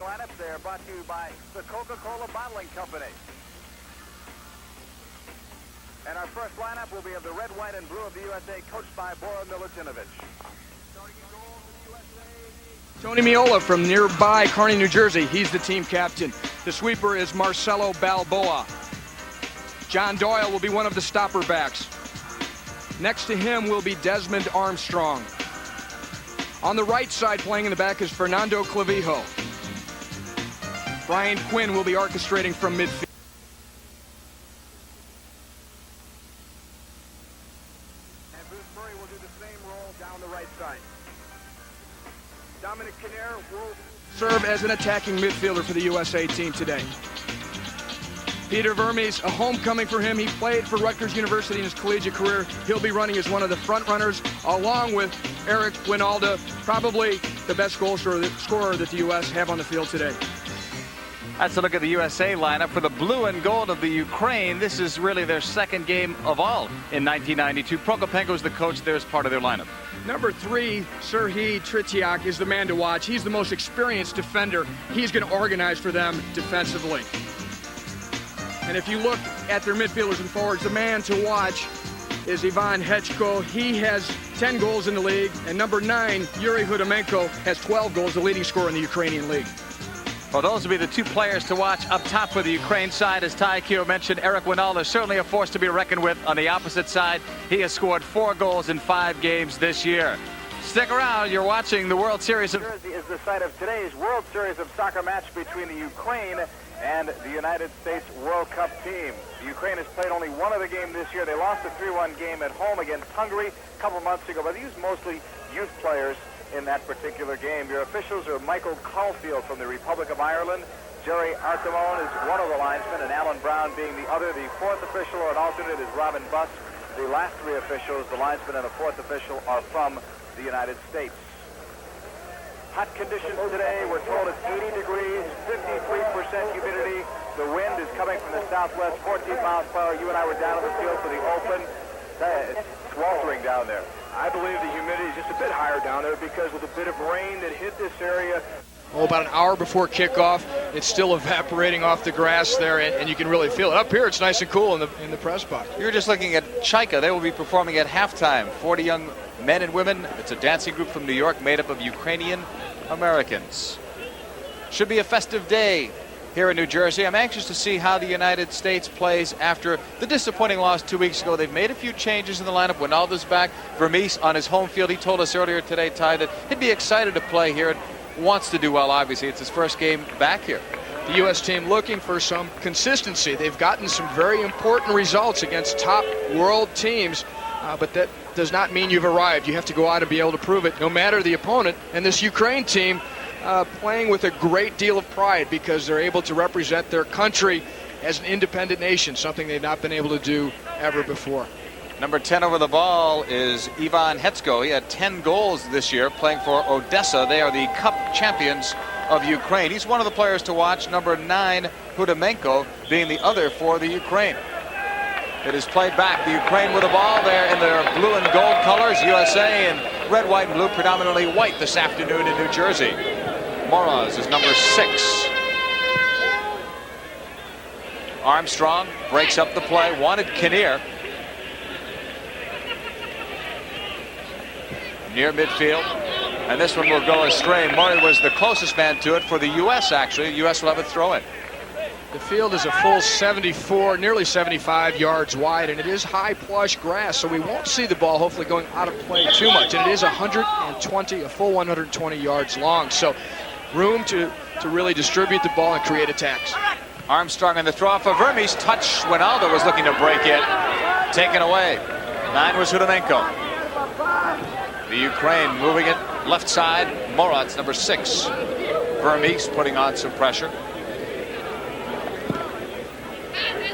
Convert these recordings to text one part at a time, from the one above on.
Lineups, they are brought to you by the Coca-Cola Bottling Company. And our first lineup will be of the red, white, and blue of the USA, coached by Bora Milutinovic. Tony Meola from nearby Kearney, New Jersey. He's the team captain. The sweeper is Marcelo Balboa. John Doyle will be one of the stopper backs. Next to him will be Desmond Armstrong. On the right side, playing in the back, is Fernando Clavijo. Brian Quinn will be orchestrating from midfield. And Bruce Murray will do the same role down the right side. Dominic Kinnear will serve as an attacking midfielder for the USA team today. Peter Vermes, a homecoming for him. He played for Rutgers University in his collegiate career. He'll be running as one of the front runners, along with Eric Winalda, probably the best goal scorer that the U.S. have on the field today. That's a look at the USA lineup for the blue and gold of the Ukraine. This is really their second game of all in 1992. Prokopenko's the coach there as part of their lineup. Number 3, Serhiy Tretiak, is the man to watch. He's the most experienced defender. He's going to organize for them defensively. And if you look at their midfielders and forwards, the man to watch is Ivan Hechko. He has 10 goals in the league. And number 9, Yuri Hudimenko, has 12 goals, the leading scorer in the Ukrainian league. Well, those will be the two players to watch up top for the Ukraine side. As Taikio mentioned, Eric Winalda, certainly a force to be reckoned with on the opposite side. He has scored 4 goals in 5 games this year. Stick around, you're watching the World Series of... Jersey is the site of today's World Series of Soccer match between the Ukraine and the United States World Cup team. The Ukraine has played only one other game this year. They lost a 3-1 game at home against Hungary a couple months ago, but they used mostly youth players in that particular game. Your officials are Michael Caulfield from the Republic of Ireland. Jerry Archimone is one of the linesmen, and Alan Brown being the other. The 4th official or an alternate is Robin Buss. The last 3 officials, the linesman and the 4th official, are from the United States. Hot conditions today. We're told it's 80 degrees, 53% humidity. The wind is coming from the southwest, 14 miles per hour. You and I were down on the field for the open. It's sweltering down there. I believe the humidity is just a bit higher down there because with a bit of rain that hit this area. Oh, about an hour before kickoff, it's still evaporating off the grass there, and you can really feel it. Up here, it's nice and cool in the press box. You're just looking at Chaika. They will be performing at halftime. 40 young men and women. It's a dancing group from New York made up of Ukrainian Americans. Should be a festive day here in New Jersey. I'm anxious to see how the United States plays after the disappointing loss 2 weeks ago. They've made a few changes in the lineup. Winalda's back. Vermes on his home field. He told us earlier today, Ty, that he'd be excited to play here. Wants to do well, obviously. It's his first game back here. The U.S. team looking for some consistency. They've gotten some very important results against top world teams, but that does not mean you've arrived. You have to go out and be able to prove it, no matter the opponent. And this Ukraine team playing with a great deal of pride because they're able to represent their country as an independent nation, something they've not been able to do ever before. Number 10 over the ball is Ivan Hetsko. He had 10 goals this year playing for Odessa. They are the cup champions of Ukraine. He's one of the players to watch. Number 9, Hudimenko, being the other for the Ukraine. It is played back. The Ukraine with the ball there in their blue and gold colors. USA in red, white, and blue, predominantly white this afternoon in New Jersey. Moraz is number 6. Armstrong breaks up the play. Wanted Kinnear. Near midfield, and this one will go astray. Murray was the closest man to it for the U.S. actually. The U.S. will have a throw in. The field is a full 74, nearly 75 yards wide, and it is high plush grass, so we won't see the ball hopefully going out of play too much. And it is a full 120 yards long, so room to really distribute the ball and create attacks. Armstrong in the throw for Vermes. Touch. Winalda was looking to break it. Taken away. 9 was Hudimenko. The Ukraine moving it left side. Moraz, number 6. Vermes putting on some pressure.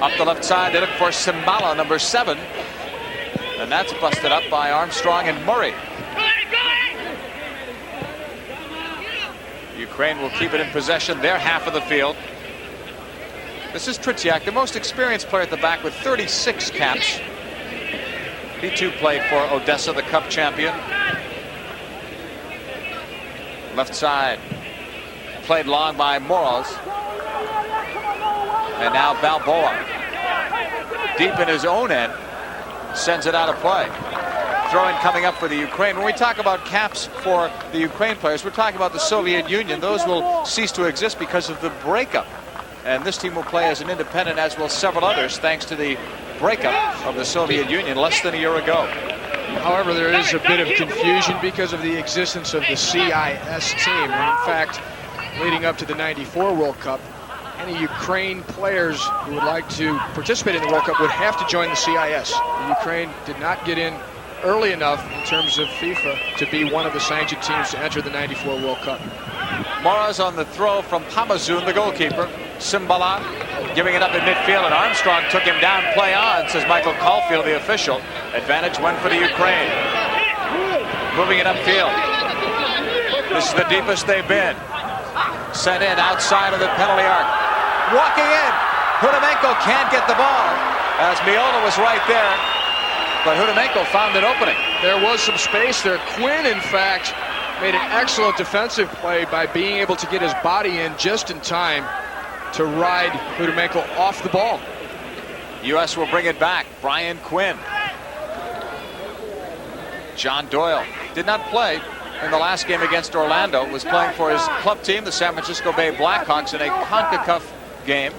Up the left side, they look for Simbala, number 7. And that's busted up by Armstrong and Murray. Ukraine will keep it in possession, their half of the field. This is Tretiak, the most experienced player at the back with 36 caps. He too played for Odessa, the cup champion. Left side. played long by Moros. And now Balboa, deep in his own end, sends it out of play. Throw-in coming up for the Ukraine. When we talk about caps for the Ukraine players, we're talking about the Soviet Union. Those will cease to exist because of the breakup. And this team will play as an independent, as will several others, thanks to the breakup of the Soviet Union less than a year ago. However, there is a bit of confusion because of the existence of the CIS team. And in fact, leading up to the '94 World Cup, any Ukraine players who would like to participate in the World Cup would have to join the CIS. The Ukraine did not get in early enough in terms of FIFA to be one of the sanctioned teams to enter the '94 World Cup. Moraz on the throw from Pamazun, the goalkeeper. Simbala giving it up in midfield, and Armstrong took him down. Play on, says Michael Caulfield, the official. Advantage win for the Ukraine. Moving it upfield. This is the deepest they've been. Sent in outside of the penalty arc. Walking in. Hudimenko can't get the ball, as Meola was right there. But Hudimenko found an opening. There was some space there. Quinn, in fact, made an excellent defensive play by being able to get his body in just in time to ride Hudimenko off the ball. U.S. will bring it back. Brian Quinn. John Doyle did not play in the last game against Orlando. Was playing for his club team, the San Francisco Bay Blackhawks, in a CONCACAF game.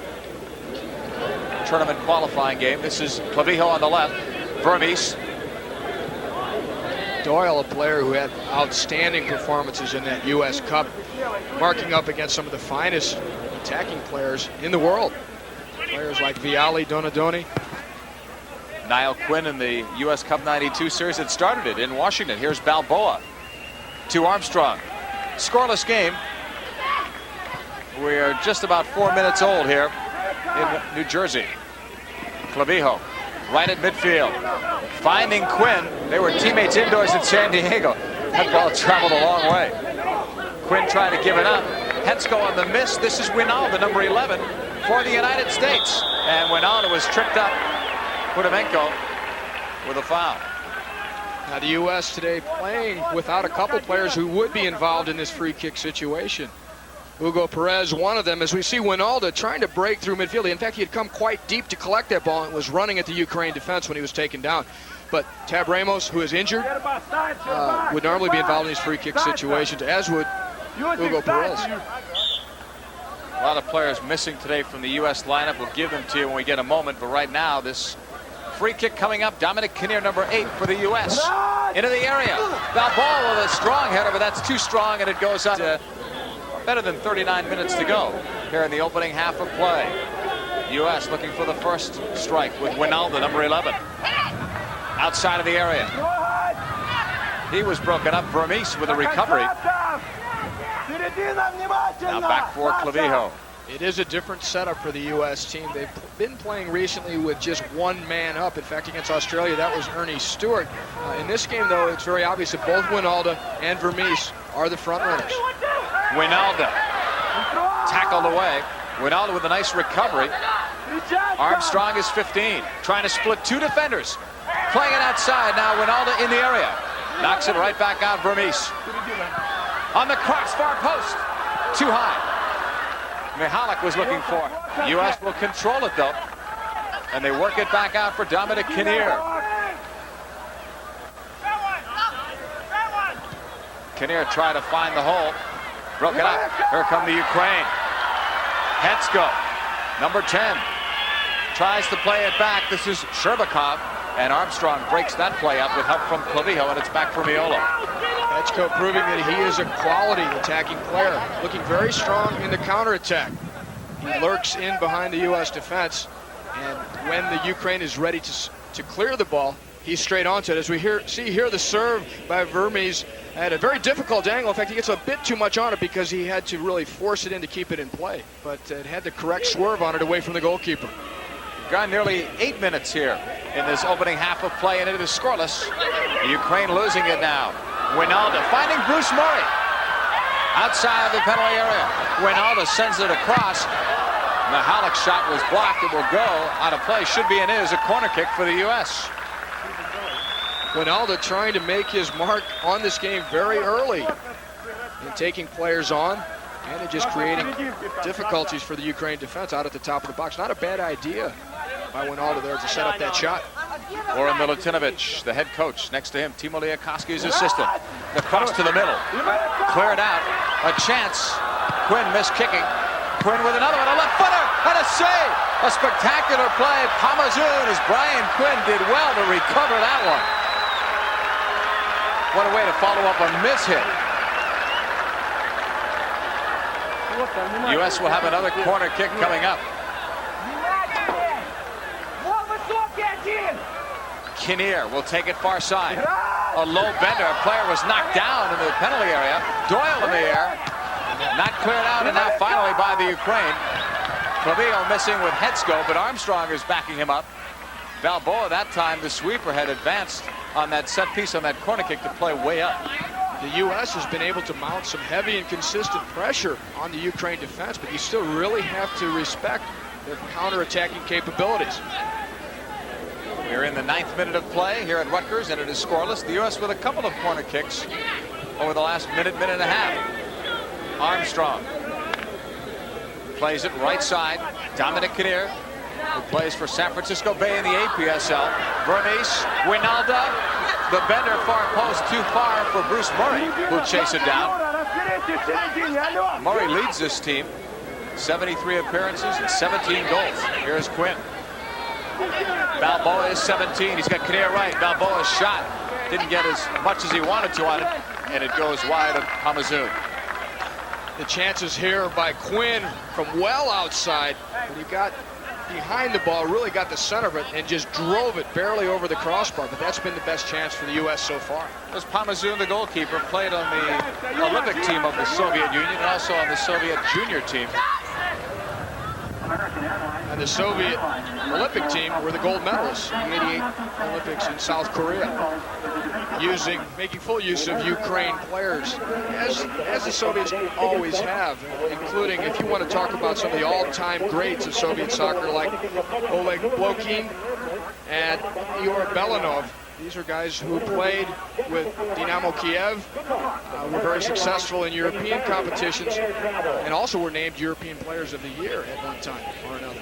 Tournament qualifying game. This is Clavijo on the left. Vermes. Doyle, a player who had outstanding performances in that U.S. Cup, marking up against some of the finest attacking players in the world. Players like Vialli, Donadoni. Niall Quinn in the U.S. Cup '92 series that started it in Washington. Here's Balboa to Armstrong. Scoreless game. We're just about 4 minutes old here in New Jersey. Clavijo, right at midfield. Finding Quinn. They were teammates indoors in San Diego. That ball traveled a long way. Quinn trying to give it up. Hetsko on the miss. This is Winalda, number 11, for the United States. And Winalda was tripped up. Hudimenko with a foul. Now the U.S. today playing without a couple players who would be involved in this free kick situation. Hugo Perez, one of them, as we see Winalda trying to break through midfield. In fact, he had come quite deep to collect that ball and was running at the Ukraine defense when he was taken down. But Tab Ramos, who is injured, would normally be involved in these free kick situations, as would Hugo Perez. A lot of players missing today from the U.S. lineup. We'll give them to you when we get a moment. But right now, this free kick coming up. Dominic Kinnear, number 8 for the U.S. Into the area. Balboa with a strong header, but that's too strong, and it goes up to better than 39 minutes to go here in the opening half of play. U.S. looking for the first strike with Winalda, number 11. Outside of the area. He was broken up. Vermes with a recovery. Now back for Clavijo. It is a different setup for the U.S. team. They've been playing recently with just one man up. In fact, against Australia, that was Ernie Stewart. In this game, though, it's very obvious that both Winalda and Vermes are the front runners. Winalda tackled away. Winalda with a nice recovery. Armstrong is 15, trying to split two defenders. Playing it outside now. Winalda in the area. Knocks it right back out. Vermes on the crossbar post. Too high. Michallik was looking for it. U.S. will control it, though. And they work it back out for Dominic Kinnear. Kinnear tried to find the hole. Broke it up. Here come the Ukraine. Hetsko, number 10. Tries to play it back. This is Sherbakov. And Armstrong breaks that play up with help from Clavijo, and it's back for Meola. Hetsko proving that he is a quality attacking player. Looking very strong in the counterattack. He lurks in behind the U.S. defense. And when the Ukraine is ready to clear the ball, he's straight onto it. As we see here, the serve by Vermes at a very difficult angle. In fact, he gets a bit too much on it because he had to really force it in to keep it in play. But it had the correct swerve on it away from the goalkeeper. We've gone nearly 8 minutes here in this opening half of play, and it is scoreless. The Ukraine losing it now. Winalda finding Bruce Murray outside of the penalty area. Winalda sends it across. Michallik's shot was blocked. It will go out of play. Should be and is a corner kick for the U.S. Winalda trying to make his mark on this game very early in taking players on. And they're just creating difficulties for the Ukraine defense out at the top of the box. Not a bad idea by Wijnaldum there to set up that shot. Goran Milutinovic, the head coach. Next to him, Timo Liakoski's assistant. The cross to the middle. Cleared out. A chance. Quinn missed kicking. Quinn with another one. A left footer and a save. A spectacular play. Pamazoon, as Brian Quinn did well to recover that one. What a way to follow up a mishit. U.S. will have another corner kick coming up. Kinnear will take it far side. A low bender. A player was knocked down in the penalty area. Doyle in the air. Not cleared out, and now finally by the Ukraine. Clavijo missing with Hetsko, but Armstrong is backing him up. Balboa, that time, the sweeper, had advanced on that set piece on that corner kick to play way up. The U.S. has been able to mount some heavy and consistent pressure on the Ukraine defense, but you still really have to respect their counterattacking capabilities. We're in the 9th minute of play here at Rutgers, and it is scoreless. The U.S. with a couple of corner kicks over the last minute and a half. Armstrong plays it right side. Dominic Kinnear, who plays for San Francisco Bay in the APSL. Vermes, Wijnaldum, the bender far post, too far for Bruce Murray, who'll chase it down. Murray leads this team. 73 appearances and 17 goals. Here's Quinn. Balboa is 17. He's got Kinnear right. Balboa's shot didn't get as much as he wanted to on it, and it goes wide of Pamazoon. The chances here by Quinn from well outside, but he got behind the ball, really got the center of it, and just drove it barely over the crossbar. But that's been the best chance for the U.S. so far. There's Pamazoon, the goalkeeper, played on the Olympic team of the Soviet Union and also on the Soviet junior team. And the Soviet Olympic team were the gold medalists in the 88 Olympics in South Korea, making full use of Ukraine players, as the Soviets always have, including, if you want to talk about some of the all-time greats of Soviet soccer, like Oleg Blokhin and Igor Belanov. These are guys who played with Dynamo Kiev, were very successful in European competitions, and also were named European Players of the Year at one time or another.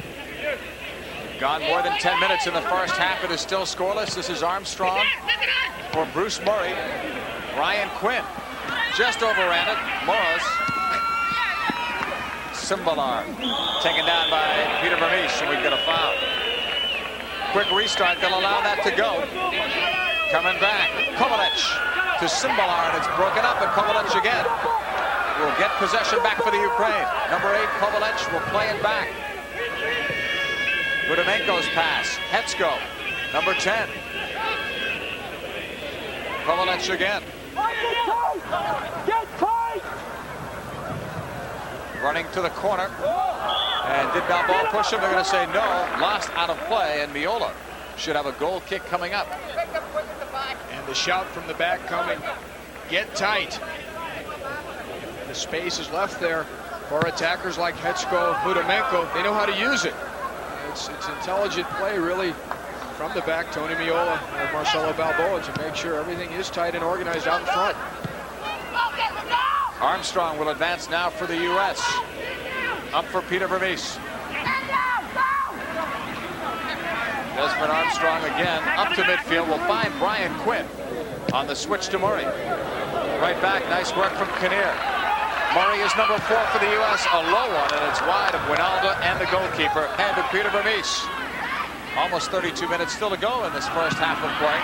Gone more than 10 minutes in the first half. It is still scoreless. This is Armstrong for Bruce Murray. Ryan Quinn just overran it. Morris. Simbalar taken down by Peter Vermes, and we've got a foul. Quick restart, they'll allow that to go. Coming back, Kovalich to Simbalar, and it's broken up, and Kovalich again will get possession back for the Ukraine. Number 8, Kovalich will play it back. Rudimenko's pass, Hetsko, number 10. Kovalich again. Running to the corner. And did Balboa push him? They're going to say no. Lost out of play, and Meola should have a goal kick coming up. And the shout from the back coming, get tight. The space is left there for attackers like Hetsko, Rudimenko. They know how to use it. It's intelligent play, really, from the back, Tony Meola and Marcelo Balboa, to make sure everything is tight and organized out in front. Armstrong will advance now for the U.S. Up for Peter Vermes. Desmond Armstrong again up to midfield. Will find Brian Quinn on the switch to Murray. Right back, nice work from Kinnear. Murray is number 4 for the U.S. A low one, and it's wide of Wijnaldum and the goalkeeper, and to Peter Vermes. Almost 32 minutes still to go in this first half of play.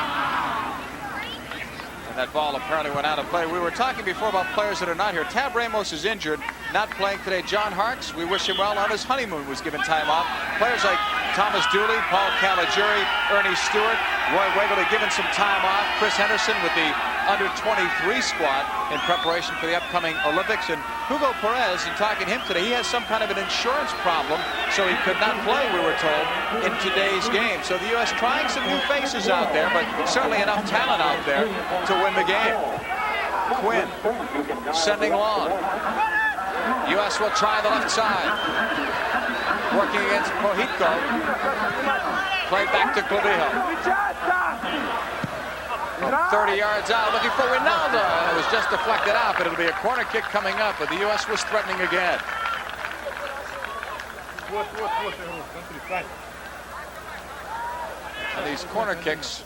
And that ball apparently went out of play. We were talking before about players that are not here. Tab Ramos is injured, not playing today. John Harkes, we wish him well on his honeymoon, was given time off. Players like Thomas Dooley, Paul Caligiuri, Ernie Stewart, Roy Wegerle given some time off. Chris Henderson with the under-23 squad in preparation for the upcoming Olympics. And Hugo Perez, in talking to him today, he has some kind of an insurance problem, so he could not play, we were told, in today's game. So the U.S. trying some new faces out there, but certainly enough talent out there to win the game. Quinn sending long. U.S. will try the left side. Working against Pohitko. Played back to Clavijo. From 30 yards out, looking for Ronaldo, and it was just deflected out, but it'll be a corner kick coming up, but the U.S. was threatening again. And these corner kicks.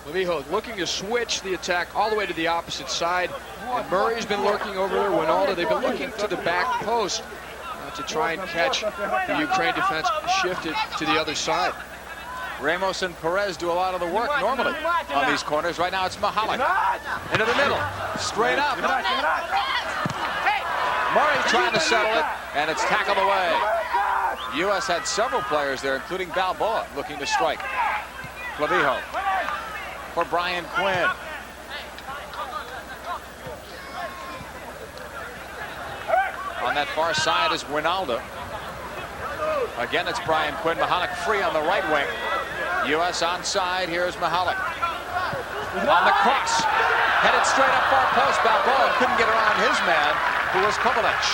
Clavijo looking to switch the attack all the way to the opposite side. And Murray's been lurking over there. Ronaldo, they've been looking to the back post to try and catch the Ukraine defense shifted to the other side. Ramos and Perez do a lot of the work normally on these corners. Right now it's Michallik into the middle, straight up. Murray trying to settle it, and it's tackled away. U.S. had several players there, including Balboa, looking to strike. Clavijo for Brian Quinn. On that far side is Ronaldo. Again, it's Brian Quinn. Michallik free on the right wing. U.S. onside. Here's Michallik. On the cross. Headed straight up far post. Balboa couldn't get around his man, who was Kovalich.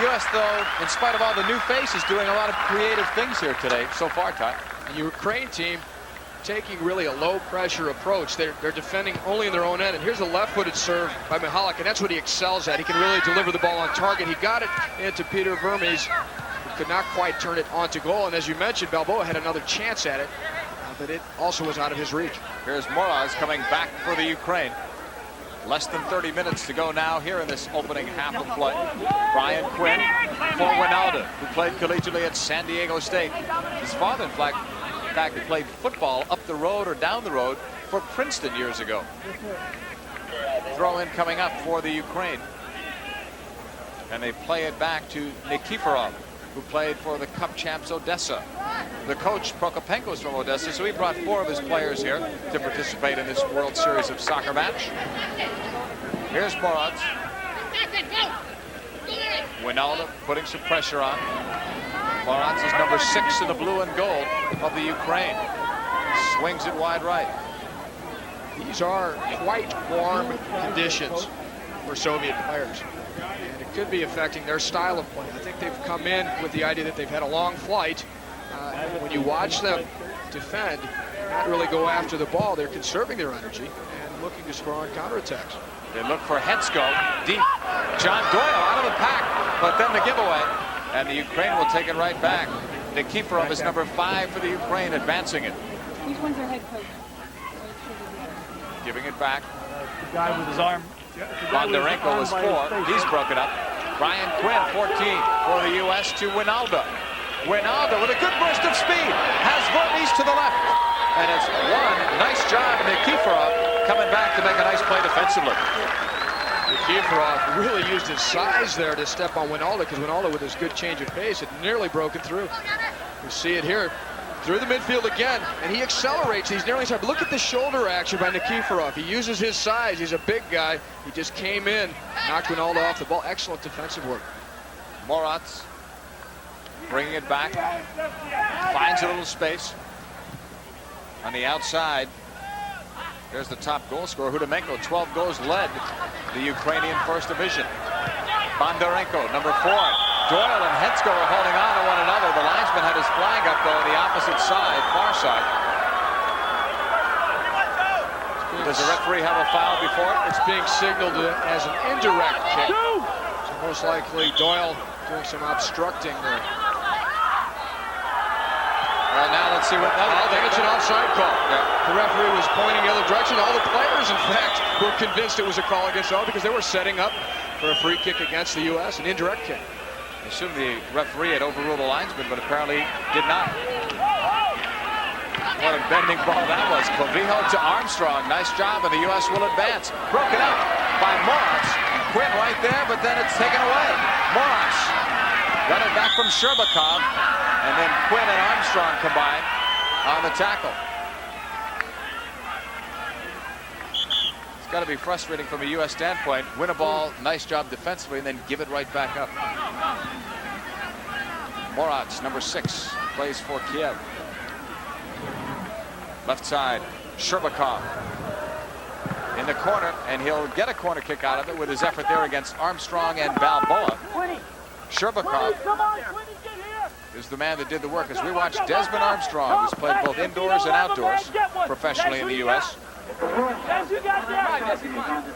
U.S., though, in spite of all the new faces, doing a lot of creative things here today so far, Ty. The Ukraine team taking really a low-pressure approach. They're defending only in their own end. And here's a left-footed serve by Michallik, and that's what he excels at. He can really deliver the ball on target. He got it into Peter Vermes, who could not quite turn it onto goal. And as you mentioned, Balboa had another chance at it, but it also was out of his reach. Here's Moraz coming back for the Ukraine. Less than 30 minutes to go now here in this opening half of play. Brian Quinn for Ronaldo, who played collegiately at San Diego State. His father, in fact, played football up the road or down the road for Princeton years ago. Throw in coming up for the Ukraine. And they play it back to Nikiforov, who played for the Cup champs Odessa. The coach, Prokopenko's from Odessa, so he brought 4 of his players here to participate in this World Series of Soccer match. Here's Moraz. Ronaldo putting some pressure on. Moraz is number 6 in the blue and gold of the Ukraine. Swings it wide right. These are quite warm conditions for Soviet players. And it could be affecting their style of play. I think they've come in with the idea that they've had a long flight. When you watch them defend, not really go after the ball, they're conserving their energy and looking to score on counterattacks. They look for Hetsko deep. John Doyle out of the pack, but then the giveaway. And the Ukraine will take it right back. Nikiforov is number 5 for the Ukraine, advancing it. Which one's their head coach? Giving it back. The guy with his arm. Bondarenko was 4. He's broken up. Brian Quinn, 14 for the U.S. to Ronaldo. Ronaldo with a good burst of speed. Has Vermes to the left. And it's one nice job. Nikiforov coming back to make a nice play defensively. Nikiforov really used his size there to step on Ronaldo, because Ronaldo, with his good change of pace, had nearly broken through. You see it here through the midfield again, and he accelerates. He's nearly inside. But look at the shoulder action by Nikiforov. He uses his size. He's a big guy. He just came in, knocked Ronaldo off the ball. Excellent defensive work. Moraz bringing it back. Finds a little space on the outside. There's the top goal scorer, Hudimenko. 12 goals led the Ukrainian First Division. Bondarenko, number 4. Doyle and Hetsko are holding on to one another. The linesman had his flag up, though, on the opposite side, far side. Does the referee have a foul before it? It's being signaled as an indirect kick. So most likely Doyle doing some obstructing there. Well, now let's see what... I think it's an offside call. Yeah. The referee was pointing the other direction. All the players, in fact, were convinced it was a call against all, because they were setting up for a free kick against the U.S., an indirect kick. I assume the referee had overruled the linesman, but apparently did not. What a bending ball that was. Clavijo to Armstrong. Nice job, and the U.S. will advance. Broken up by Moraz. Quinn right there, but then it's taken away. Moraz got it back from Sherbakov, and then Quinn and Armstrong combined on the tackle. It's got to be frustrating from a U.S. standpoint. Win a ball, nice job defensively, and then give it right back up. Moraz, number 6, plays for Kiev. Left side, Sherbakov in the corner, and he'll get a corner kick out of it with his effort there against Armstrong and Balboa. Sherbakov is the man that did the work as we watch Desmond Armstrong, who's played both indoors and outdoors professionally in the U.S.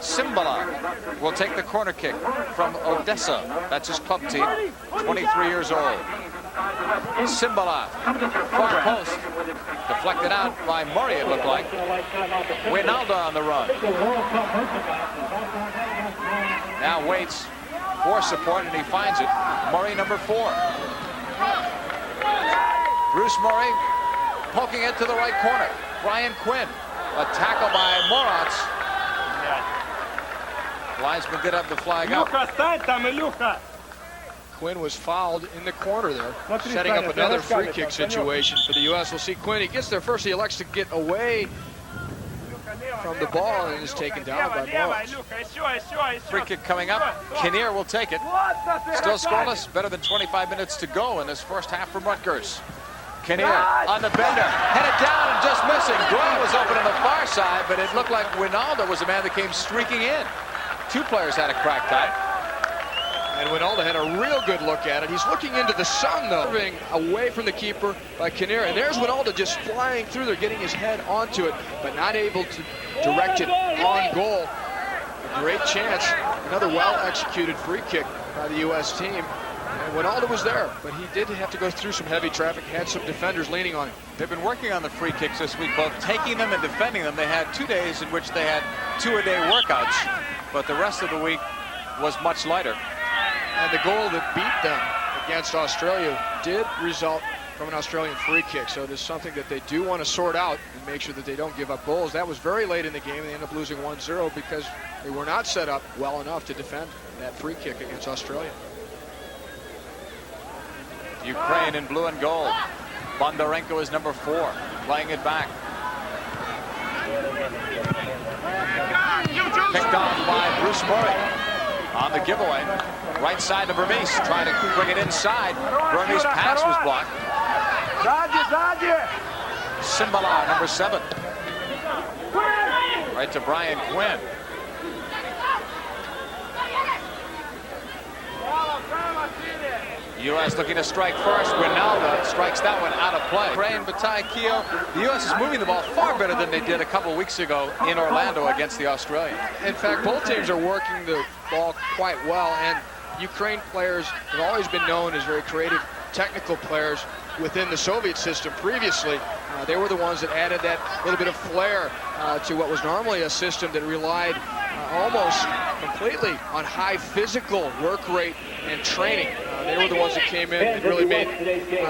Simbala will take the corner kick from Odessa. That's his club team, 23 years old. Simbala, far post, deflected out by Murray, it looked like. Wijnaldum on the run. Now waits for support, and he finds it. Murray, number 4. Bruce Murray poking it to the right corner. Brian Quinn, a tackle by Moratz. Linesman did have the flag up. Quinn was fouled in the corner there, setting up another free kick situation for the U.S. We'll see Quinn. He gets there first. He elects to get away from the ball and is taken down by Moratz. Free kick coming up. Kinnear will take it. Still scoreless. Better than 25 minutes to go in this first half from Rutgers. Kinnear on the bender. Headed down and just missing. Doyle was open on the far side, but it looked like Wijnaldum was the man that came streaking in. 2 players had a cracked eye. And Wijnaldum had a real good look at it. He's looking into the sun, though. Away from the keeper by Kinnear. And there's Wijnaldum just flying through there, getting his head onto it, but not able to direct it on goal. A great chance. Another well-executed free kick by the U.S. team. And Wijnaldum was there, but he did have to go through some heavy traffic, had some defenders leaning on him. They've been working on the free kicks this week, both taking them and defending them. They had 2 days in which they had 2-a-day workouts, but the rest of the week was much lighter. And the goal that beat them against Australia did result from an Australian free kick. So there's something that they do want to sort out and make sure that they don't give up goals. That was very late in the game. They ended up losing 1-0 because they were not set up well enough to defend that free kick against Australia. Ukraine in blue and gold. Bondarenko is number 4, playing it back. Picked off by Bruce Murray. On the giveaway, right side to Vermes, trying to bring it inside. Vermes' pass was blocked. Simbala, number 7. Right to Brian Quinn. U.S. looking to strike first. Wijnaldum strikes that one out of play. Ukraine, Bataille, the U.S. is moving the ball far better than they did a couple weeks ago in Orlando against the Australians. In fact, both teams are working the ball quite well, and Ukraine players have always been known as very creative, technical players within the Soviet system previously. They were the ones that added that little bit of flair to what was normally a system that relied almost completely on high physical work rate and training. They were the ones that came in and really made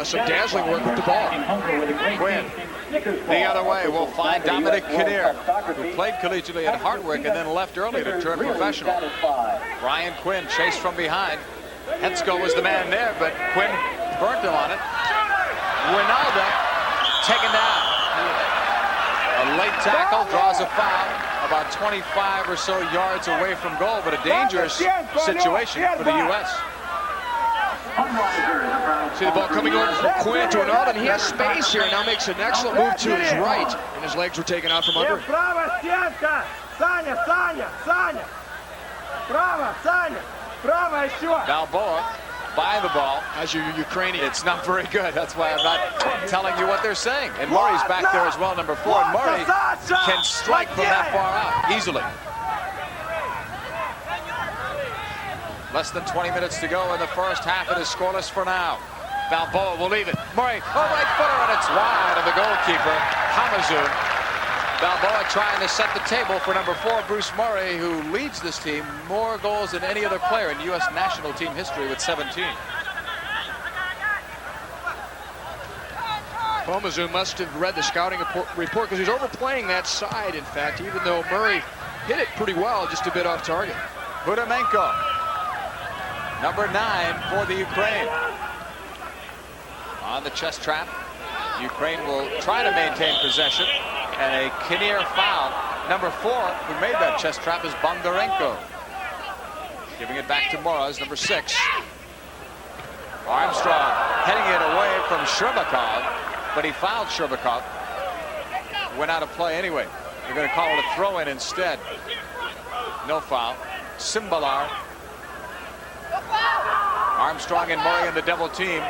some dazzling work with the ball. Quinn, the other way, will find Dominic Kinnear, who played collegiately at Hardwick and then left early to turn professional. Brian Quinn chased from behind. Hetsko was the man there, but Quinn burnt him on it. Wijnaldum taken down. A late tackle draws a foul, about 25 or so yards away from goal, but a dangerous situation for the U.S. See the ball coming over from Quinn to Wijnaldum, and he has space here, and now makes an excellent move to his right, and his legs were taken out from under him. Balboa by the ball. As your Ukrainian. It's not very good. That's why I'm not telling you what they're saying. And Murray's back there as well, number 4. And Murray can strike from that far out easily. Less than 20 minutes to go in the first half. It is scoreless for now. Balboa will leave it. Murray, right footer, and it's wide of the goalkeeper, Hamazoun. Balboa trying to set the table for number 4, Bruce Murray, who leads this team more goals than any other player in U.S. national team history with 17. Hamazoun must have read the scouting report because he's overplaying that side, in fact, even though Murray hit it pretty well, just a bit off target. Budimenko, number 9 for the Ukraine. On the chest trap, Ukraine will try to maintain possession. And a Kinnear foul. Number 4, who made that chest trap, is Bondarenko. Giving it back to Moraz, number 6. Armstrong heading it away from Sherbakov, but he fouled Sherbakov. Went out of play anyway. They're going to call it a throw-in instead. No foul. Simbalar. Armstrong and Murray in the double team.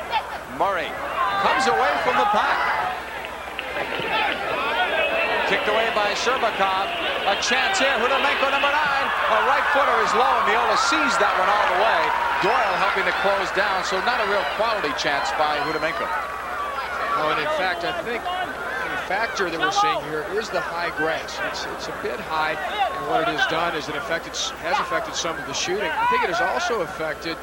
Murray comes away from the pack. Kicked away by Sherbakov. A chance here. Hudimenko, number 9. A right footer is low, and Meola sees that one all the way. Doyle helping to close down, so not a real quality chance by Hudimenko. Oh, and in fact, I think the factor that we're seeing here is the high grass. It's a bit high, and what it has done is it has affected some of the shooting. I think it has also affected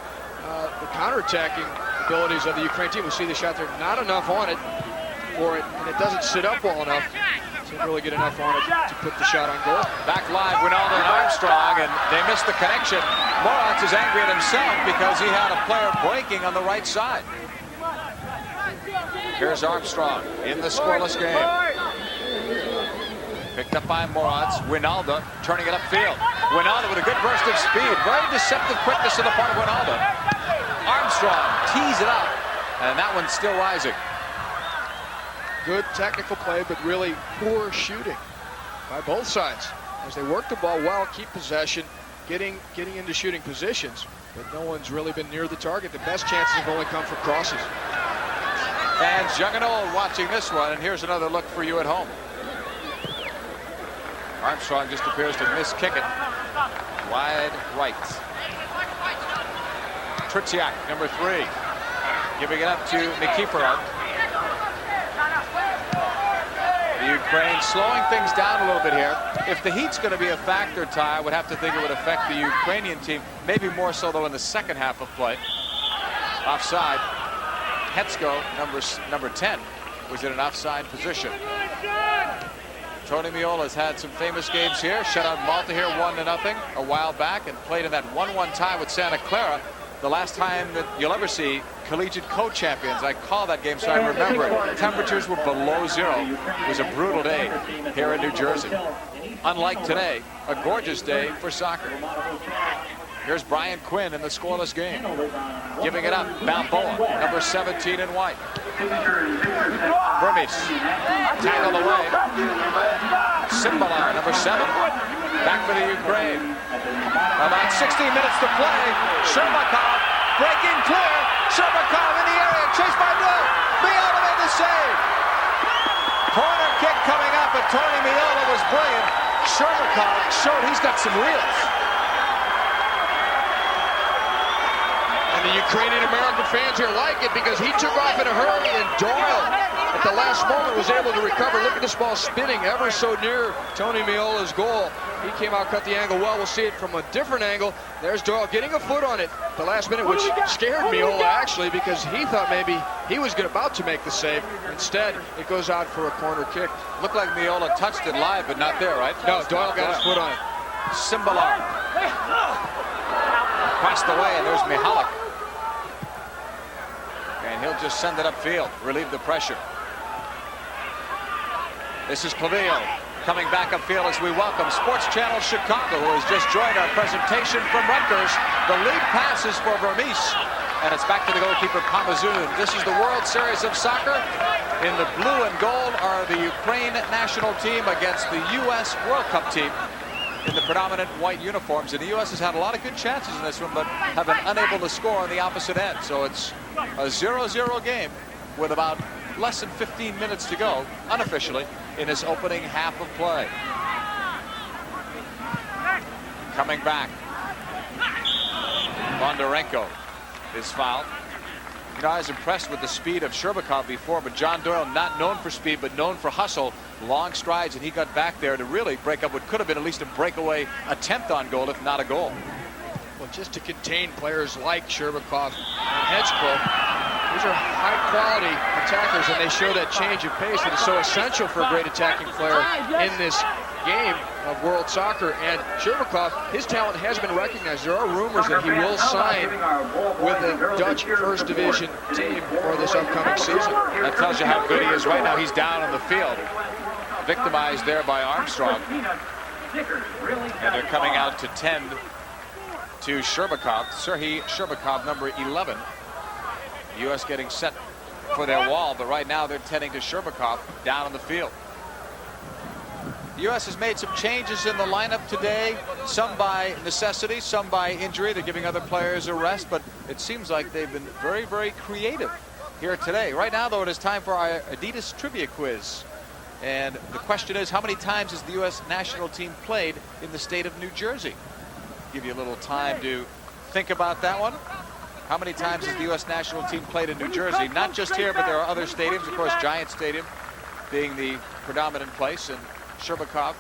the counterattacking abilities of the Ukraine team. We see the shot there, not enough on it for it, and it doesn't sit up well enough to really get enough on it to put the shot on goal. Back live, Wijnaldum and Armstrong, and they missed the connection. Moritz is angry at himself because he had a player breaking on the right side. Here's Armstrong in the scoreless game. Picked up by Moritz. Wijnaldum turning it upfield. Wijnaldum with a good burst of speed. Very deceptive quickness on the part of Wijnaldum. Armstrong tees it up, and that one's still rising. Good technical play, but really poor shooting by both sides as they work the ball well, keep possession, getting into shooting positions, but no one's really been near the target. The best chances have only come from crosses. Fans young and old watching this one, and here's another look for you at home. Armstrong just appears to miskick it. Wide right. Tretiak, number 3, giving it up to Nikiforov. The Ukraine slowing things down a little bit here. If the heat's going to be a factor, Ty, I would have to think it would affect the Ukrainian team, maybe more so though in the second half of play. Offside. Hetsko, number 10, was in an offside position. Tony Meola has had some famous games here. Shut out Malta here 1-0 a while back, and played in that 1-1 tie with Santa Clara. The last time that you'll ever see collegiate co-champions. I call that game so I remember it. Temperatures were below 0. It was a brutal day here in New Jersey. Unlike today, a gorgeous day for soccer. Here's Brian Quinn in the scoreless game. Giving it up, Balboa, number 17 in white. Vermes, tackled away. Simbalar, number 7, back for the Ukraine. About 16 minutes to play. Sherbakov breaking clear. Sherbakov in the area, chased by Doyle. Meola made the save. Corner kick coming up, but Tony Meola was brilliant. Sherbakov showed he's got some reels. And the Ukrainian-American fans here like it because he took off in a hurry, and Doyle at the last moment was able to recover. Look at this ball spinning ever so near Tony Meola's goal. He came out, cut the angle well. We'll see it from a different angle. There's Doyle getting a foot on it at the last minute, which scared Meola actually because he thought maybe he was about to make the save. Instead, it goes out for a corner kick. Looked like Meola touched it live, but not there, right? No, Doyle got his foot on it. Simbalar. Crossed away, and there's Michallik. And he'll just send it upfield, relieve the pressure. This is Clavijo coming back upfield as we welcome Sports Channel Chicago, who has just joined our presentation from Ratgers. The lead pass is for Vermes, and it's back to the goalkeeper, Pamazoon. This is the World Series of Soccer. In the blue and gold are the Ukraine national team against the U.S. World Cup team in the predominant white uniforms. And the U.S. has had a lot of good chances in this one, but have been unable to score on the opposite end. So it's a 0-0 game with about less than 15 minutes to go, unofficially, in this opening half of play. Coming back. Bondarenko is fouled. You know, I was impressed with the speed of Sherbakov before, but John Doyle, not known for speed, but known for hustle, long strides, and he got back there to really break up what could have been at least a breakaway attempt on goal, if not a goal. Well, just to contain players like Sherbakov and Hetsko, these are high-quality attackers, and they show that change of pace that is so essential for a great attacking player in this game of world soccer. And Sherbakov, his talent has been recognized. There are rumors that he will sign with the Dutch First Division team for this upcoming season. That tells you how good he is right now. He's down on the field, victimized there by Armstrong. And they're coming out to tend to Sherbakov, Serhii Sherbakov, number 11. The U.S. getting set for their wall, but right now they're tending to Sherbakov down on the field. The U.S. has made some changes in the lineup today, some by necessity, some by injury. They're giving other players a rest, but it seems like they've been very, very creative here today. Right now, though, it is time for our Adidas trivia quiz. And the question is, how many times has the U.S. national team played in the state of New Jersey? Give you a little time to think about that one. How many times has the U.S. national team played in New Jersey? Not just here, but there are other stadiums. Of course, Giant Stadium being the predominant place, and Sherbakov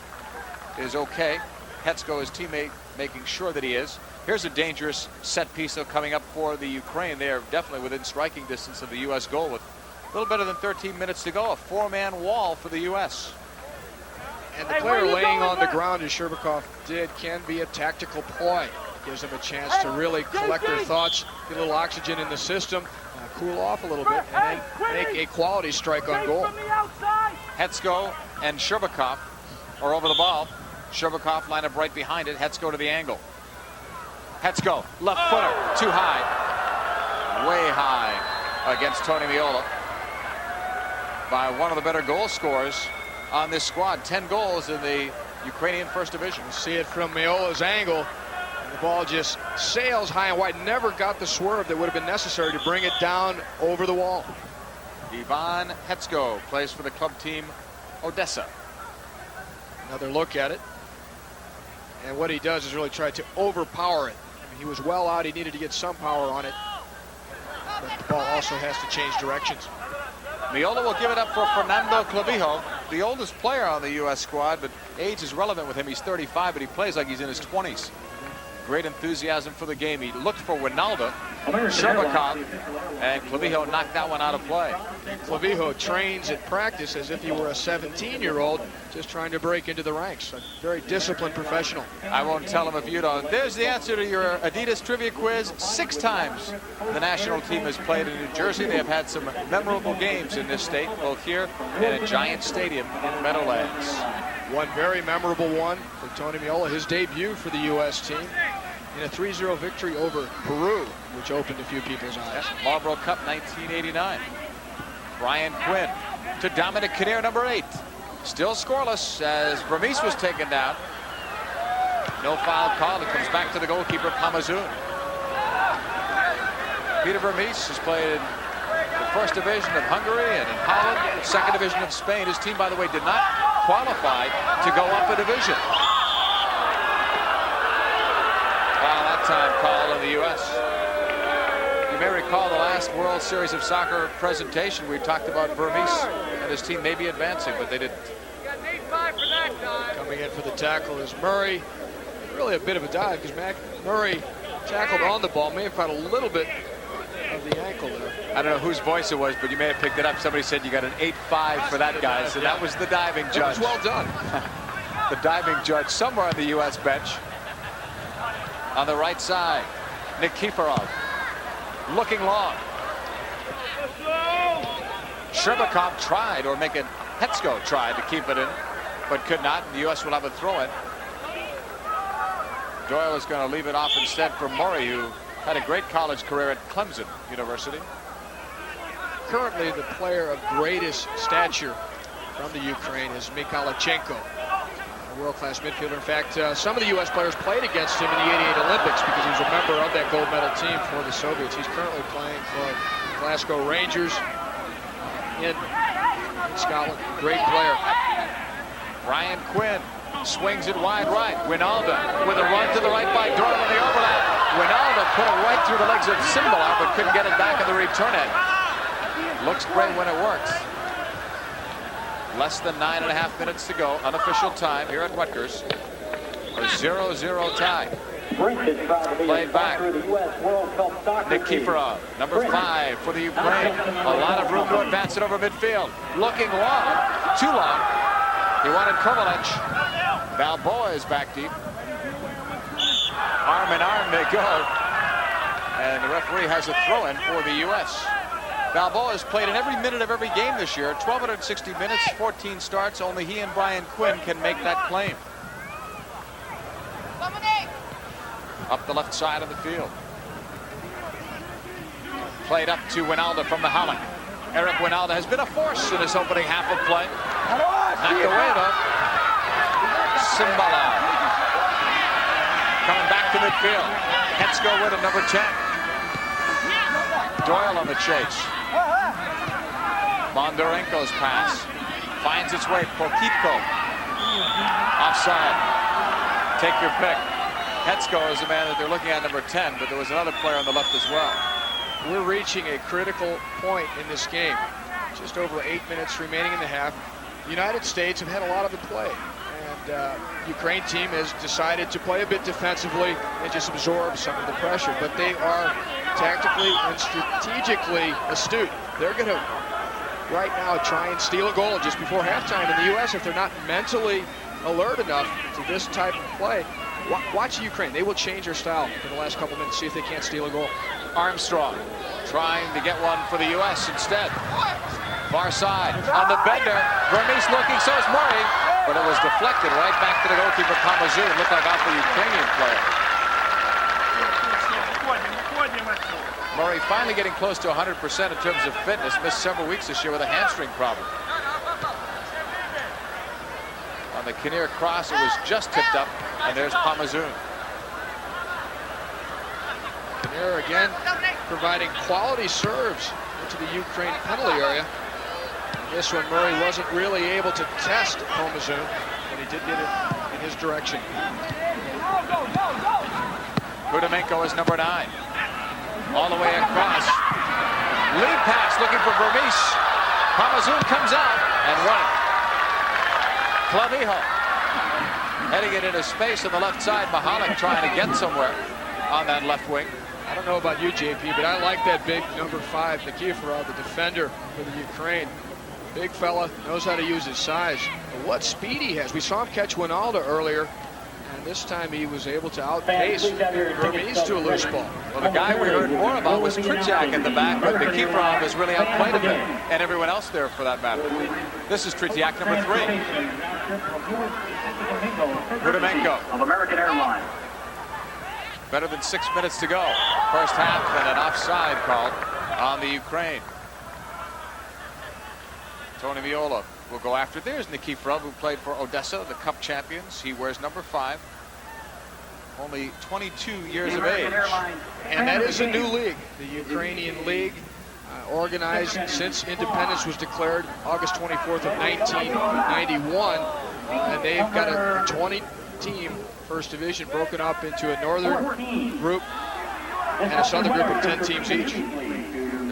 is okay. Hetsko, his teammate, making sure that he is. Here's a dangerous set piece though coming up for the Ukraine. They are definitely within striking distance of the U.S. goal with a little better than 13 minutes to go. A four-man wall for the U.S. And the player laying on the ground, as Sherbakov did, can be a tactical ploy. Gives them a chance to really collect their thoughts, get a little oxygen in the system, cool off a little bit, and then make a quality strike on goal. Hetsko and Sherbakov are over the ball. Sherbakov line up right behind it. Hetsko to the angle. Hetsko, left footer, too high. Way high against Tony Meola by one of the better goal scorers on this squad. 10 goals in the Ukrainian First Division. You see it from Meola's angle. The ball just sails high and wide. Never got the swerve that would have been necessary to bring it down over the wall. Ivan Hetsko plays for the club team Odessa. Another look at it. And what he does is really try to overpower it. I mean, he was well out. He needed to get some power on it. But the ball also has to change directions. Meola will give it up for Fernando Clavijo, the oldest player on the U.S. squad, but age is relevant with him. He's 35, but he plays like he's in his 20s. Great enthusiasm for the game. He looked for Winalda, Sherbakov, and Clavijo knocked that one out of play. Clavijo trains at practice as if he were a 17-year-old just trying to break into the ranks. A very disciplined professional. I won't tell him if you don't. There's the answer to your Adidas trivia quiz. 6 times the national team has played in New Jersey. They have had some memorable games in this state, both here and at Giant Stadium in Meadowlands. One very memorable one for Tony Meola, his debut for the U.S. team in a 3-0 victory over Peru, which opened a few people's eyes. Marlboro Cup 1989. Brian Quinn to Dominic Kinnear, number 8. Still scoreless as Vermes was taken down. No foul call. It comes back to the goalkeeper, Pamazun. Peter Vermes has played in the First Division of Hungary and in Holland, Second Division of Spain. His team, by the way, did not qualify to go up a division. Foul that time called in the U.S. You may recall the last World Series of Soccer presentation. We talked about Vermes and his team maybe advancing, but they didn't. Coming in for the tackle is Murray. Really a bit of a dive because Murray tackled on the ball. May have caught a little bit of the ankle there. I don't know whose voice it was, but you may have picked it up. Somebody said you got an 8-5 for that guy, so that was the diving judge. That was well done. The diving judge somewhere on the U.S. bench. On the right side, Nikiforov looking long. Sherbakov tried, or make it Hetsko tried to keep it in, but could not. The U.S. will have a throw-in. Doyle is going to leave it off instead for Murray, who had a great college career at Clemson University. Currently, the player of greatest stature from the Ukraine is Michallik, a world-class midfielder. In fact, some of the U.S. players played against him in the '88 Olympics because he was a member of that gold medal team for the Soviets. He's currently playing for Glasgow Rangers in Scotland. Great player. Brian Quinn swings it wide right. Winalda with a run to the right by Doyle on the overlap. Winalda put it right through the legs of Simbalar, but couldn't get it back in the return end. Looks great when it works. Less than 9.5 minutes to go. Unofficial time here at Ratgers. A 0-0 tie. Played back. Nikiforov, number 5 for the Ukraine. A lot of room to advance it over midfield. Looking long, too long. He wanted Kovalec. Balboa is back deep. Arm in arm they go. And the referee has a throw-in for the U.S. Balboa has played in every minute of every game this year. 1,260 minutes, 14 starts. Only he and Brian Quinn can make that claim. Up the left side of the field. Played up to Winalda from the Michallik. Eric Winalda has been a force in his opening half of play. Knocked away though. Simbalar. Coming back to midfield. Hetsko with him, number 10. Doyle on the chase. Bondarenko's pass finds its way. Pokitko. Offside. Take your pick. Hetsko is the man that they're looking at, number 10, but there was another player on the left as well. We're reaching a critical point in this game. Just over 8 minutes remaining in the half. The United States have had a lot of it play. And Ukraine team has decided to play a bit defensively and just absorb some of the pressure. But they are tactically and strategically astute. They're going to, right now, try and steal a goal just before halftime in the U.S. if they're not mentally alert enough to this type of play. Watch Ukraine. They will change their style in the last couple minutes, see if they can't steal a goal. Armstrong trying to get one for the U.S. instead. Far side on the bender. Vermes looking, so is Murray. But it was deflected right back to the goalkeeper, Pamazun. Looked like off the Ukrainian player. Murray finally getting close to 100% in terms of fitness. Missed several weeks this year with a hamstring problem. On the Kinnear cross, it was just tipped up, and there's Pamazun. Kinnear again providing quality serves into the Ukraine penalty area. This one, Murray wasn't really able to test Pamazun, but he did get it in his direction. Kudimenko is number 9. All the way across. Lead pass looking for Vermes. Pamazun comes out and won it. Clavijo heading it into space on the left side. Michallik trying to get somewhere on that left wing. I don't know about you, JP, but I like that big number 5, Nikiforov, the defender for the Ukraine. Big fella, knows how to use his size. But what speed he has. We saw him catch Wijnaldum earlier, and this time he was able to outpace Vermes to a loose ball. Well, the guy we heard more about was Tretiak in the back, but Nikiforov has really outplayed him, and everyone else there for that matter. This is Tretiak, number 3. Kudimenko. Of American Airlines. Better than 6 minutes to go. First half, and an offside called on the Ukraine. Tony Meola will go after. There's Nikiforov, who played for Odessa, the Cup champions. He wears number 5. Only 22 years of age. And that is a new league, the Ukrainian League, organized since independence was declared August 24th of 1991. And they've got a 20-team first division broken up into a northern group and a southern group of 10 teams each.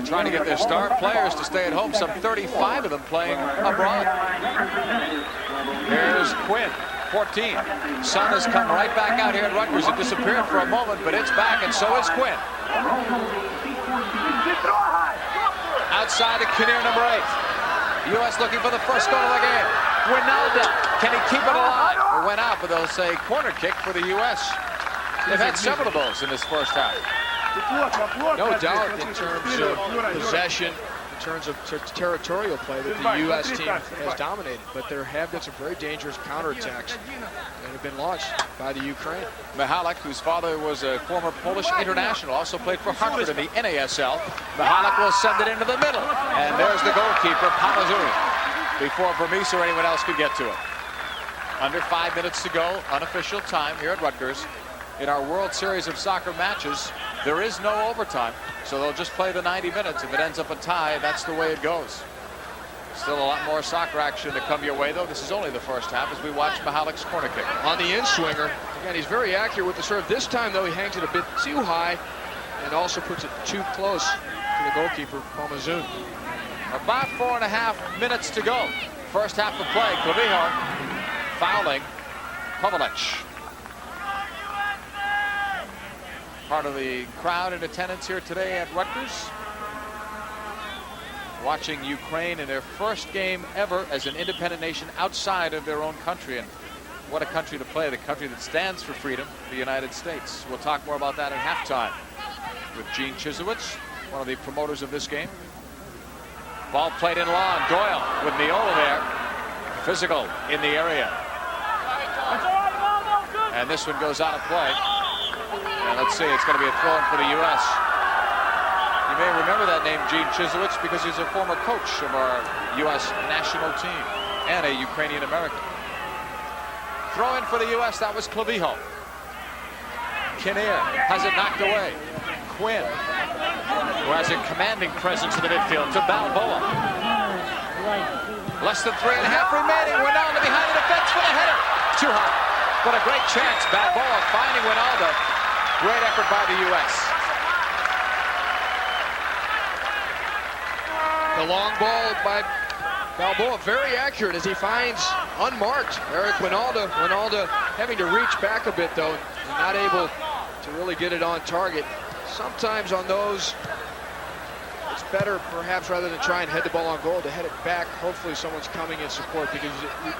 Trying to get their star players to stay at home, some 35 of them playing abroad. There's Quinn, 14. Sun has come right back out here at Rutgers. It disappeared for a moment, but it's back, and so is Quinn. Outside of Kinnear, number 8. U.S. looking for the first goal of the game. Wijnaldum, can he keep it alive? It went out, but they'll say corner kick for the U.S. They've had several of those in this first half. No doubt in terms of possession, in terms of territorial play that the U.S. team has dominated. But there have been some very dangerous counterattacks that have been launched by the Ukraine. Michallik, whose father was a former Polish international, also played for Hartford in the NASL. Michallik will send it into the middle. And there's the goalkeeper, Pamazun, before Vermes or anyone else could get to it. Under 5 minutes to go, unofficial time here at Rutgers. In our World Series of Soccer matches, there is no overtime, so they'll just play the 90 minutes. If it ends up a tie, that's the way it goes. Still a lot more soccer action to come your way, though. This is only the first half as we watch Michallik's corner kick. On the in-swinger, again, he's very accurate with the serve. This time, though, he hangs it a bit too high and also puts it too close to the goalkeeper, Pamazun. About 4.5 minutes to go. First half of play. Clavijo fouling Kovalich. Part of the crowd in attendance here today at Rutgers, watching Ukraine in their first game ever as an independent nation outside of their own country. And what a country to play, the country that stands for freedom, the United States. We'll talk more about that at halftime with Gene Chisowicz, one of the promoters of this game. Ball played in long. Doyle with Meola there. Physical in the area. And this one goes out of play. And let's see, it's going to be a throw-in for the U.S. You may remember that name, Gene Chisowicz, because he's a former coach of our U.S. national team and a Ukrainian American. Throw-in for the U.S., that was Clavijo. Kinnear has it knocked away. Quinn who has a commanding presence in the midfield, to Balboa. Less than 3.5 remaining. Ronaldo behind the defense for the header. Too high. But a great chance. Balboa finding Ronaldo. Great effort by the U.S. The long ball by Balboa, very accurate as he finds unmarked Eric Ronaldo. Ronaldo having to reach back a bit though, and not able to really get it on target. Sometimes on those, it's better perhaps rather than try and head the ball on goal to head it back. Hopefully someone's coming in support because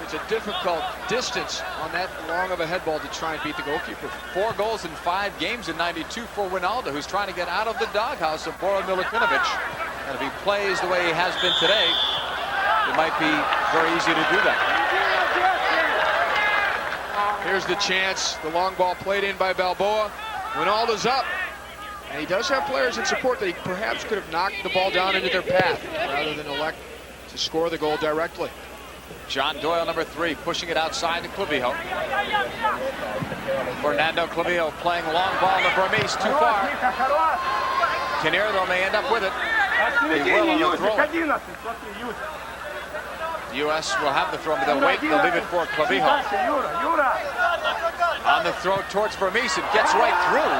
it's a difficult distance on that long of a head ball to try and beat the goalkeeper. 4 goals in 5 games in '92 for Ronaldo, who's trying to get out of the doghouse of Bora Milutinovic. And if he plays the way he has been today, it might be very easy to do that. Here's the chance. The long ball played in by Balboa. Ronaldo's up. And he does have players in support that he perhaps could have knocked the ball down into their path rather than elect to score the goal directly. John Doyle, number 3, pushing it outside to Clavijo. Fernando Clavijo playing long ball to Vermes, too far. Kinnear, though, may end up with it. He will on the throw. The U.S. will have the throw, but they'll wait and they'll leave it for Clavijo. On the throw towards Vermes, it gets right through.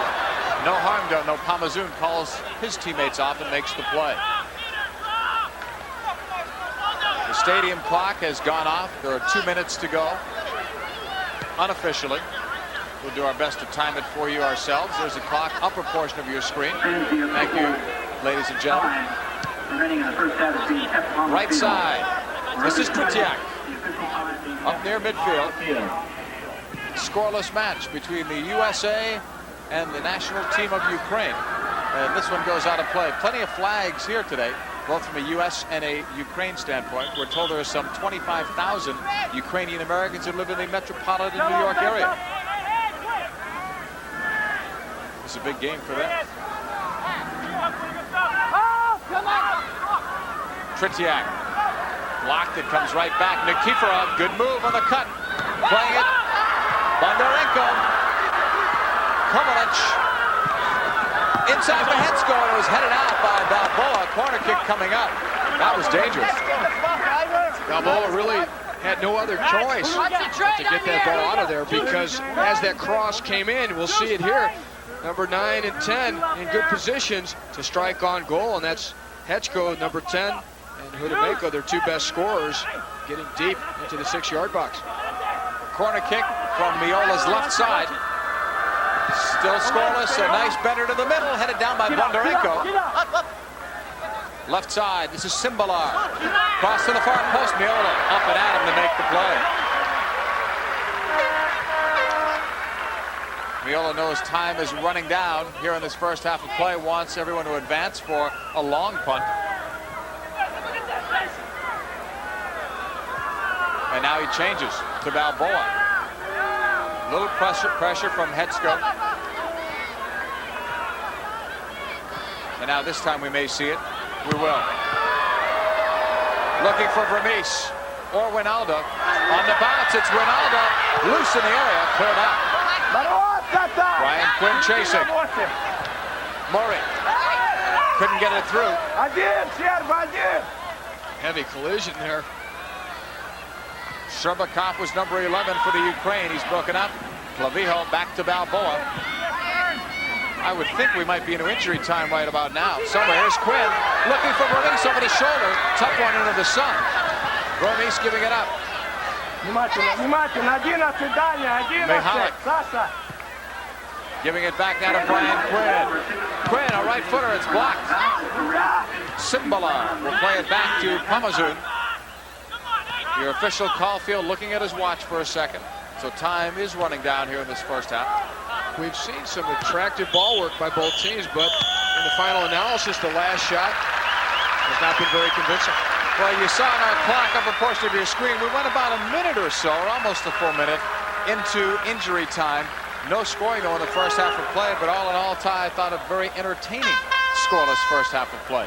No harm done. No, Pamazun calls his teammates off and makes the play. The stadium clock has gone off. There are 2 minutes to go. Unofficially. We'll do our best to time it for you ourselves. There's a clock, upper portion of your screen. Thank you, ladies and gentlemen. Right side. This is Tretiak. Up near midfield. Scoreless match between the USA and the national team of Ukraine. And this one goes out of play. Plenty of flags here today, both from a U.S. and a Ukraine standpoint. We're told there are some 25,000 Ukrainian Americans who live in the metropolitan New York area. It's a big game for them. Tretiak. Blocked, it comes right back. Nikiforov, good move on the cut. Playing it. Bondarenko. Kovalich. Inside the head score, and it was headed out by Balboa. Corner kick coming up. That was dangerous. Balboa really had no other choice to get that ball out of there because as that cross came in, we'll see it here. Number 9 and 10 in good positions to strike on goal, and that's Hetchko, number 10, and Hudameko, their 2 best scorers, getting deep into the 6-yard box. Corner kick from Meola's left side. Still scoreless, a nice bender to the middle, headed down by Bondarenko. Left side, this is Simbalar. Cross to the far post, Meola up and at him to make the play. Meola knows time is running down here in this first half of play, wants everyone to advance for a long punt. And now he changes to Balboa. Little pressure from Hetchko. And now this time we may see it. We will. Looking for Vermes or Ronaldo. On the bounce, it's Ronaldo. Loose in the area, cleared out. Ryan Quinn chasing. Murray. Couldn't get it through. Heavy collision there. Sherbakov was number 11 for the Ukraine. He's broken up. Clavijo back to Balboa. I would think we might be into injury time right about now. Somewhere, here's Quinn. Looking for Vermes over the shoulder. Tough one into the sun. Vermes giving it up. Michallik. Giving it back now to Brian Quinn. Quinn, a right footer, it's blocked. Simbalar will play it back to Pamazun. Your official Caulfield looking at his watch for a second. So time is running down here in this first half. We've seen some attractive ball work by both teams, but in the final analysis, the last shot has not been very convincing. Well, you saw on our clock, upper portion of your screen, we went about a minute or so, or almost a full minute, into injury time. No scoring, though, in the first half of play, but all in all, Ty, I thought a very entertaining scoreless first half of play.